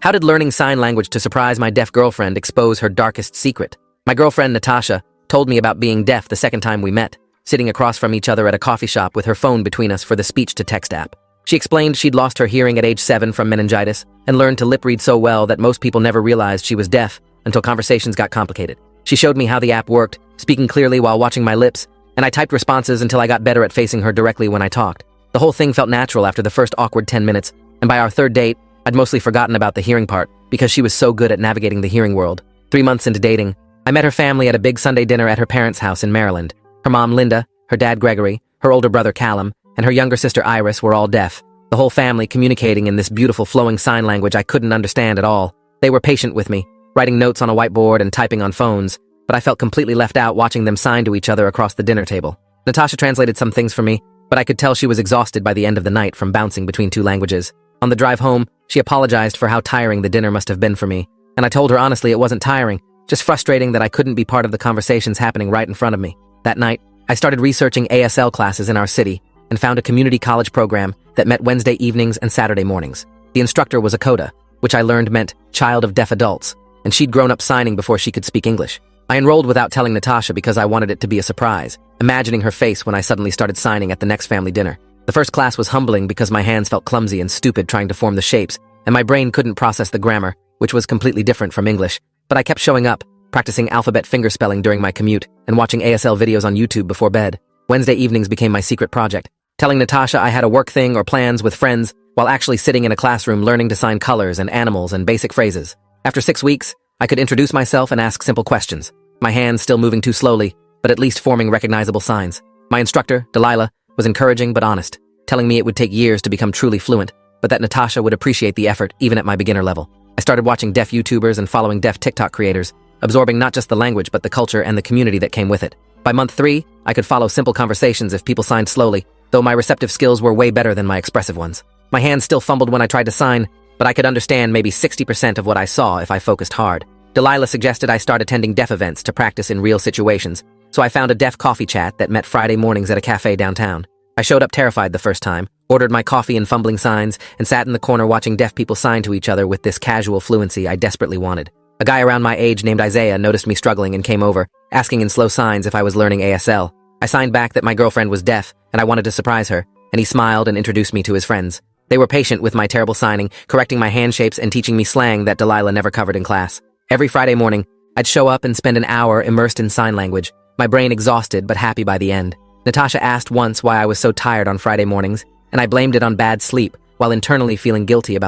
How did learning sign language to surprise my deaf girlfriend expose her darkest secret? My girlfriend, Natasha, told me about being deaf the second time we met, sitting across from each other at a coffee shop with her phone between us for the speech-to-text app. She explained she'd lost her hearing at age 7 from meningitis and learned to lip read so well that most people never realized she was deaf until conversations got complicated. She showed me how the app worked, speaking clearly while watching my lips, and I typed responses until I got better at facing her directly when I talked. The whole thing felt natural after the first awkward 10 minutes, and by our third date, I'd mostly forgotten about the hearing part because she was so good at navigating the hearing world. 3 months into dating, I met her family at a big Sunday dinner at her parents' house in Maryland. Her mom, Linda, her dad, Gregory, her older brother, Callum, and her younger sister, Iris, were all deaf. The whole family communicating in this beautiful flowing sign language I couldn't understand at all. They were patient with me, writing notes on a whiteboard and typing on phones, but I felt completely left out watching them sign to each other across the dinner table. Natasha translated some things for me, but I could tell she was exhausted by the end of the night from bouncing between 2 languages. On the drive home, she apologized for how tiring the dinner must have been for me, and I told her honestly it wasn't tiring, just frustrating that I couldn't be part of the conversations happening right in front of me. That night, I started researching ASL classes in our city and found a community college program that met Wednesday evenings and Saturday mornings. The instructor was a CODA, which I learned meant Child of Deaf Adults, and she'd grown up signing before she could speak English. I enrolled without telling Natasha because I wanted it to be a surprise, imagining her face when I suddenly started signing at the next family dinner. The first class was humbling because my hands felt clumsy and stupid trying to form the shapes, and my brain couldn't process the grammar, which was completely different from English. But I kept showing up, practicing alphabet fingerspelling during my commute, and watching ASL videos on YouTube before bed. Wednesday evenings became my secret project, telling Natasha I had a work thing or plans with friends while actually sitting in a classroom learning to sign colors and animals and basic phrases. After 6 weeks, I could introduce myself and ask simple questions, my hands still moving too slowly, but at least forming recognizable signs. My instructor, Delilah, was encouraging but honest, telling me it would take years to become truly fluent, but that Natasha would appreciate the effort even at my beginner level. I started watching deaf YouTubers and following deaf TikTok creators, absorbing not just the language but the culture and the community that came with it. By month 3, I could follow simple conversations if people signed slowly, though my receptive skills were way better than my expressive ones. My hands still fumbled when I tried to sign, but I could understand maybe 60% of what I saw if I focused hard. Delilah suggested I start attending deaf events to practice in real situations, so I found a deaf coffee chat that met Friday mornings at a cafe downtown. I showed up terrified the first time, ordered my coffee and fumbling signs, and sat in the corner watching deaf people sign to each other with this casual fluency I desperately wanted. A guy around my age named Isaiah noticed me struggling and came over, asking in slow signs if I was learning ASL. I signed back that my girlfriend was deaf, and I wanted to surprise her, and he smiled and introduced me to his friends. They were patient with my terrible signing, correcting my hand shapes and teaching me slang that Delilah never covered in class. Every Friday morning, I'd show up and spend an hour immersed in sign language, my brain exhausted but happy by the end. Natasha asked once why I was so tired on Friday mornings, and I blamed it on bad sleep while internally feeling guilty about